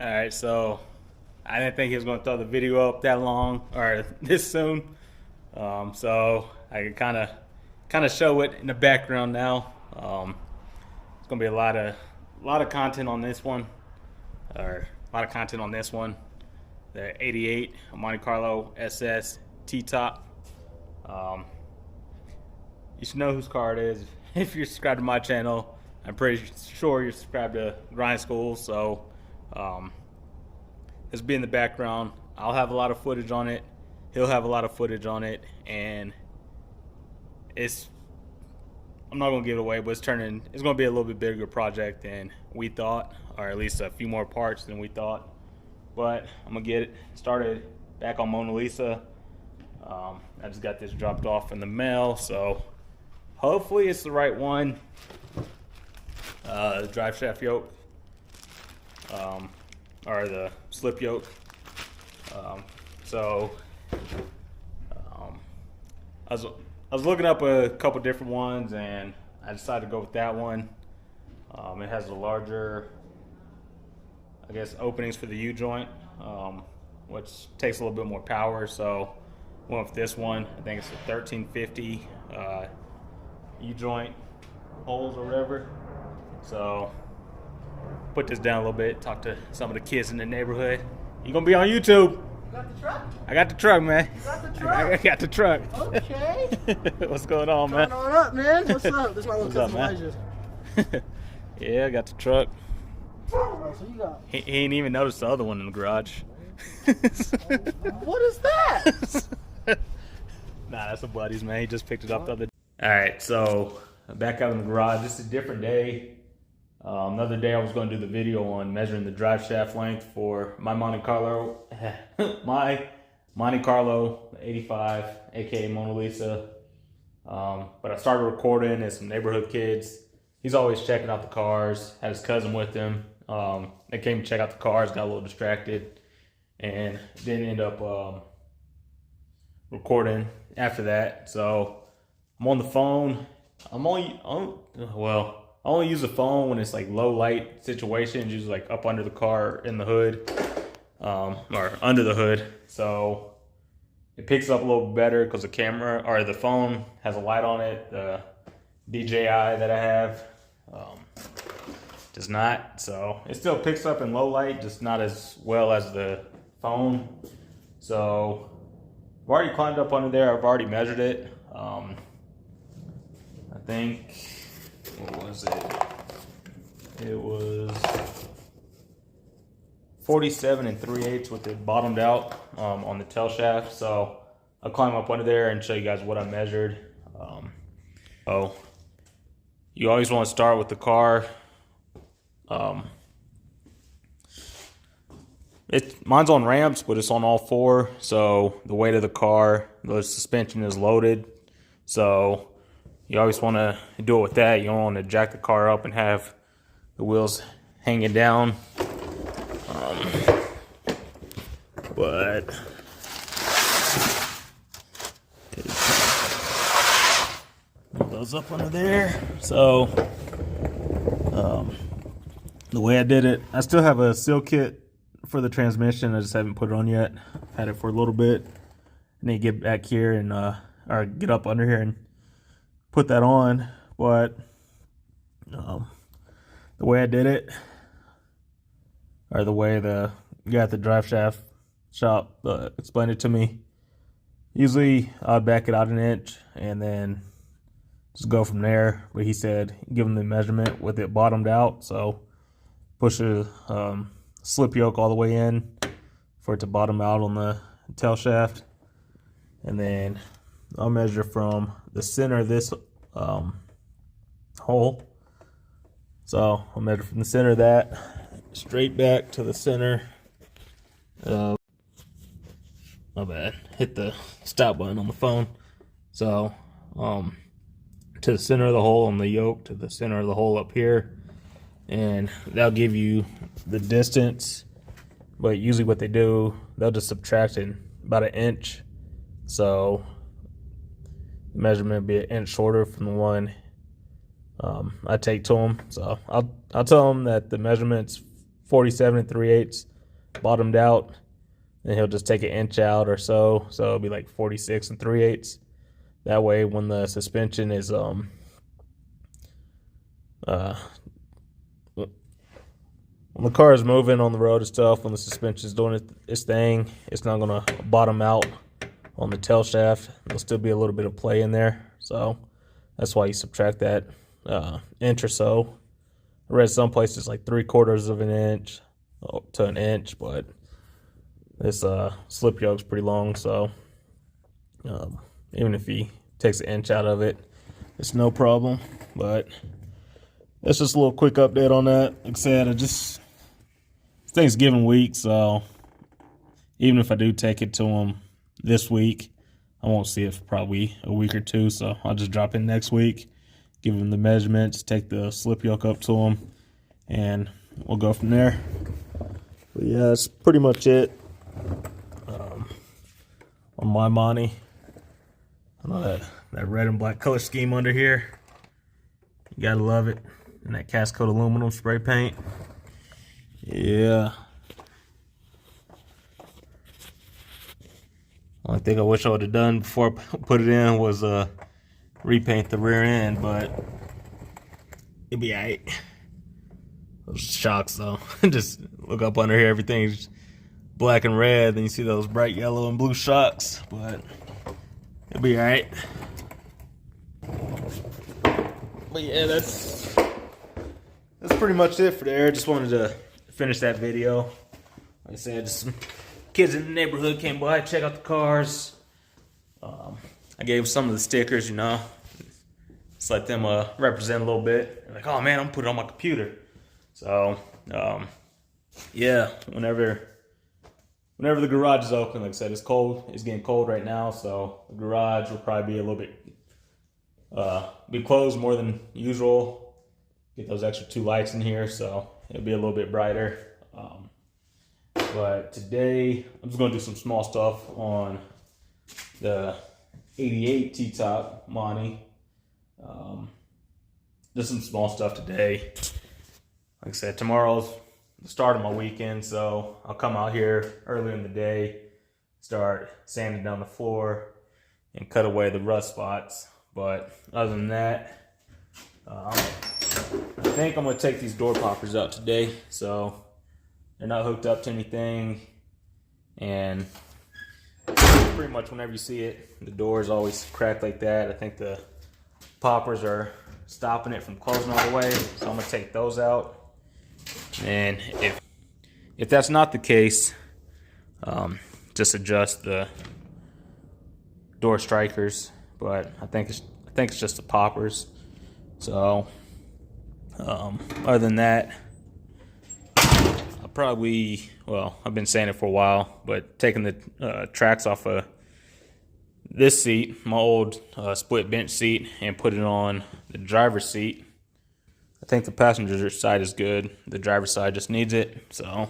All right, so I didn't think he was going to throw the video up that long or this soon. So I can kind of show it in the background now. It's going to be a lot of content on this one, or a lot of content on this one. The 88 Monte Carlo SS T-top. You should know whose car it is if you're subscribed to my channel. I'm pretty sure you're subscribed to Grind School, so this will be in the background. I'll have a lot of footage on it. He'll have a lot of footage on it, and I'm not gonna give it away, but it's gonna be a little bit bigger project than we thought, or at least a few more parts than we thought. But I'm gonna get it started back on Mona Lisa. I just got this dropped off in the mail, so hopefully it's the right one. The drive shaft yoke, or the slip yoke. I was looking up a couple different ones, and I decided to go with that one. It has a larger, I guess, openings for the U-joint, which takes a little bit more power. So went with this one. I think it's a 1350 U-joint holes or whatever. So put this down a little bit, talk to some of the kids in the neighborhood. You gonna be on YouTube? You got the truck? I got the truck, man. You got the truck? I got the truck. Okay. What's going on, man? What's going on, man? What's up? This is my little What's up, cousin man? Elijah. Yeah, I got the truck. So you got... He ain't even noticed the other one in the garage. What is that? Nah, that's a buddy's, man. He just picked it up the other day. All right, so back out in the garage. This is a different day. Another day I was going to do the video on measuring the drive shaft length for my Monte Carlo, my Monte Carlo 85, aka Mona Lisa. But I started recording as some neighborhood kids. He's always checking out the cars. Had his cousin with him. They came to check out the cars, got a little distracted, and didn't end up recording after that. So I'm on the phone. I only use the phone when it's like low light situations, usually like up under the car, in the hood, or under the hood. So it picks up a little better because the camera or the phone has a light on it. The DJI that I have does not. So it still picks up in low light, just not as well as the phone. So I've already climbed up under there. I've already measured it. I think, what was it? It was 47 3/8 with it bottomed out on the tail shaft. So I'll climb up under there and show you guys what I measured. So you always want to start with the car. Mine's on ramps, but it's on all four. So the weight of the car, the suspension is loaded. So you always want to do it with that. You don't want to jack the car up and have the wheels hanging down. But move those up under there. So the way I did it, I still have a seal kit for the transmission. I just haven't put it on yet. I've had it for a little bit. I need to get back here and or get up under here and put that on. But the way I did it, or the way the guy at the drive shaft shop explained it to me, usually I'd back it out an inch and then just go from there. But he said give him the measurement with it bottomed out, so push a slip yoke all the way in for it to bottom out on the tail shaft, and then I'll measure from the center of this hole. So I'll measure from the center of that straight back to the center. My bad, hit the stop button on the phone. So to the center of the hole on the yoke, to the center of the hole up here, and that'll give you the distance. But usually what they do, they'll just subtract it about an inch. So the measurement will be an inch shorter from the one I take to them. So I'll tell them that the measurement's 47 3/8 bottomed out. Then he'll just take an inch out or so. So it'll be like 46 3/8. That way when the suspension is when the car is moving on the road and stuff, when the suspension is doing its thing, it's not gonna bottom out on the tail shaft. There'll still be a little bit of play in there. So that's why you subtract that inch or so. I read some places like 3/4 of an inch to an inch, but this slip yoke's pretty long, so even if he takes an inch out of it, it's no problem. But that's just a little quick update on that. Like I said, it's Thanksgiving week, so even if I do take it to him this week, I won't see it for probably a week or two, so I'll just drop in next week, give him the measurements, take the slip yoke up to him, and we'll go from there. But yeah, that's pretty much it on my Monte. I know that red and black color scheme under here, you gotta love it. And that cast coat aluminum spray paint, yeah. Only thing I wish I would have done before I put it in was repaint the rear end, but it'll be alright. Those shocks though, just look up under here, everything's black and red, then you see those bright yellow and blue shocks, but it'll be alright. But yeah, that's pretty much it for there. Just wanted to finish that video. Like I said, just some kids in the neighborhood came by, check out the cars. I gave them some of the stickers, you know. Just let them represent a little bit. They're like, oh man, I'm gonna put it on my computer. So, yeah, whenever the garage is open, like I said, it's cold. It's getting cold right now, so the garage will probably be a little bit be closed more than usual. Get those extra 2 lights in here, so it'll be a little bit brighter. But today, I'm just gonna do some small stuff on the 88 T-top Monte. Just some small stuff today. Like I said, tomorrow's the start of my weekend, so I'll come out here early in the day, start sanding down the floor, and cut away the rust spots. But other than that, I think I'm gonna take these door poppers out today, so they're not hooked up to anything, and pretty much whenever you see it, the door is always cracked like that. I think the poppers are stopping it from closing all the way, so I'm gonna take those out. And if that's not the case, just adjust the door strikers. But I think it's just the poppers. So other than that, I've been saying it for a while, but taking the tracks off of this seat, my old split bench seat, and put it on the driver's seat. I think the passenger side is good. The driver's side just needs it. So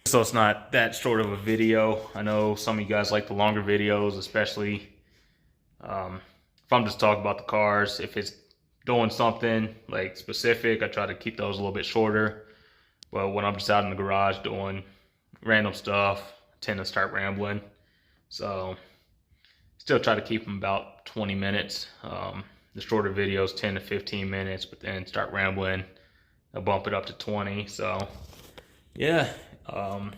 it's not that short of a video. I know some of you guys like the longer videos, especially if I'm just talking about the cars. If it's doing something like specific, I try to keep those a little bit shorter. But when I'm just out in the garage doing random stuff, I tend to start rambling. So still try to keep them about 20 minutes. The shorter videos 10 to 15 minutes, but then start rambling, I'll bump it up to 20. So yeah, I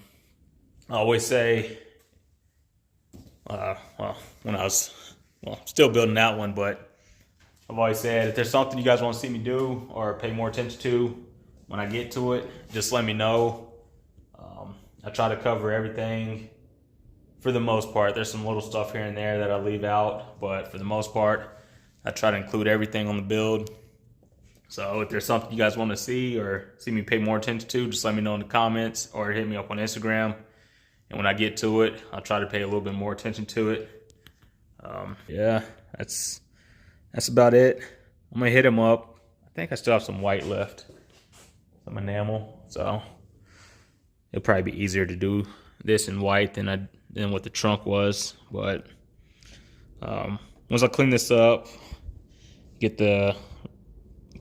always say, when I was still building that one, but I've always said, if there's something you guys want to see me do or pay more attention to when I get to it, just let me know. I try to cover everything for the most part. There's some little stuff here and there that I leave out, but for the most part, I try to include everything on the build. So if there's something you guys want to see or see me pay more attention to, just let me know in the comments or hit me up on Instagram. And when I get to it, I'll try to pay a little bit more attention to it. Yeah, that's about it. I'm gonna hit him up. I think I still have some white left, some enamel. So it'll probably be easier to do this in white than what the trunk was. But once I clean this up, get the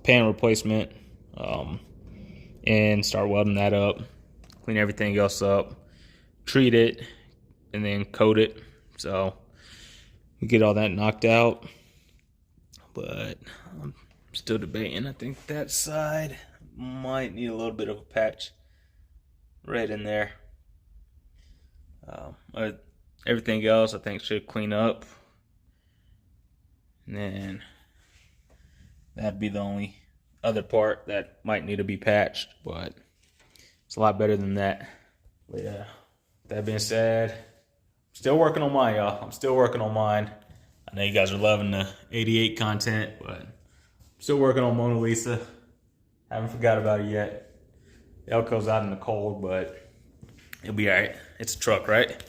pan replacement, and start welding that up, clean everything else up, treat it, and then coat it. So we get all that knocked out. But I'm still debating. I think that side might need a little bit of a patch right in there. Everything else I think should clean up. And then that'd be the only other part that might need to be patched, but it's a lot better than that. But yeah, that being said, still working on mine, y'all. I'm still working on mine. I know you guys are loving the 88 content, but I'm still working on Mona Lisa. Haven't forgot about it yet. Elko's out in the cold, but it'll be all right. It's a truck, right?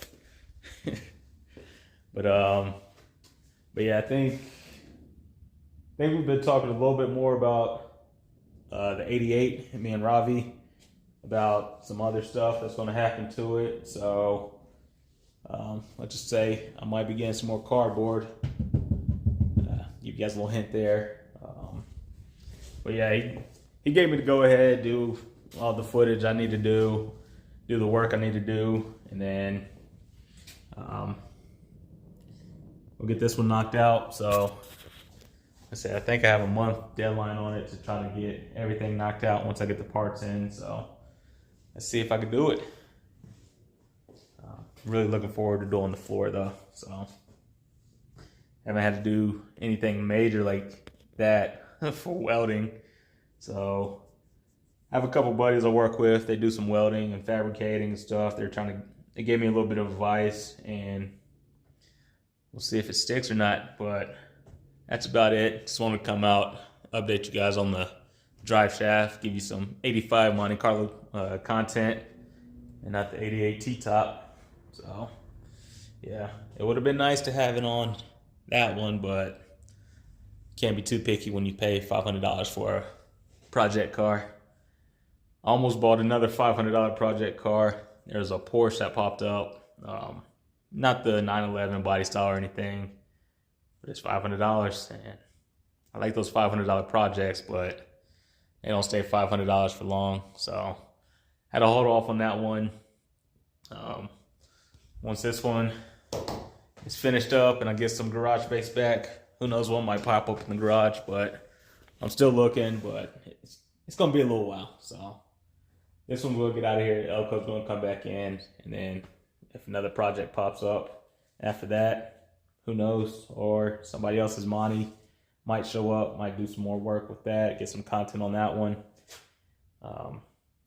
But yeah, I think we've been talking a little bit more about the 88, me and Ravi, about some other stuff that's going to happen to it. So let's just say I might be getting some more cardboard. Give you guys a little hint there. But yeah, he gave me the go ahead, do all the footage I need to do the work I need to do, and then we'll get this one knocked out. So I think I have a month deadline on it to try to get everything knocked out once I get the parts in. So let's see if I can do it. Really looking forward to doing the floor though. So haven't had to do anything major like that for welding. So I have a couple buddies I work with. They do some welding and fabricating and stuff. They gave me a little bit of advice, and we'll see if it sticks or not. But that's about it. Just wanted to come out, update you guys on the drive shaft, give you some 85 Monte Carlo content, and not the 88 T-top. So yeah, it would have been nice to have it on that one, but can't be too picky when you pay $500 for a project car. I almost bought another $500 project car. There's a Porsche that popped up. Not the 911 body style or anything, but it's $500. And I like those $500 projects, but they don't stay $500 for long. So had to hold off on that one. Once this one is finished up and I get some garage space back, who knows what might pop up in the garage, but I'm still looking, but it's going to be a little while. So this one will get out of here. Elko's going to come back in, and then if another project pops up after that, who knows? Or somebody else's Monty might show up, might do some more work with that, get some content on that one. And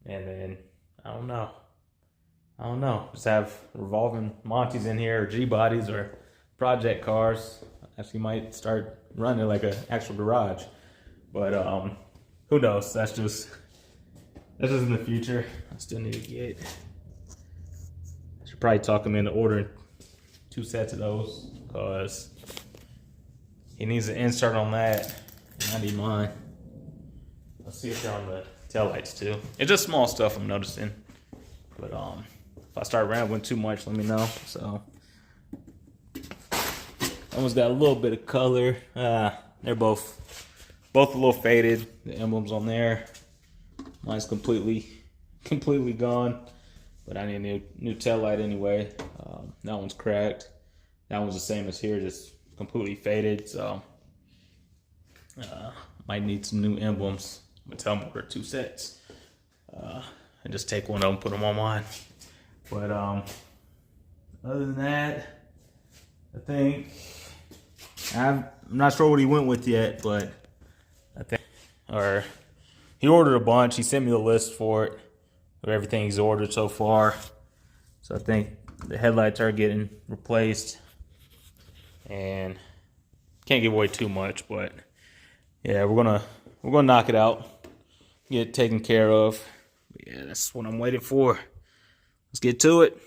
then, I don't know. Just have revolving Monties in here, or G-bodies, or project cars. Actually might start running like an actual garage. But who knows? That's just in the future. I still need to get. I should probably talk him into ordering 2 sets of those, because he needs an insert on that, and I need mine. Let's see if they're on the taillights too. It's just small stuff I'm noticing. But if I start rambling too much, let me know. So almost got a little bit of color. They're both a little faded. The emblems on there. Mine's completely gone, but I need a new tail light anyway. That one's cracked. That one's the same as here, just completely faded. So might need some new emblems. I'm gonna tell them order 2 sets, and just take one of them, put them on mine. But other than that, I think I'm not sure what he went with yet, but I think, or he ordered a bunch. He sent me the list for it, of everything he's ordered so far. So I think the headlights are getting replaced, and can't give away too much, but yeah, we're gonna knock it out, get it taken care of. But yeah, that's what I'm waiting for. Let's get to it.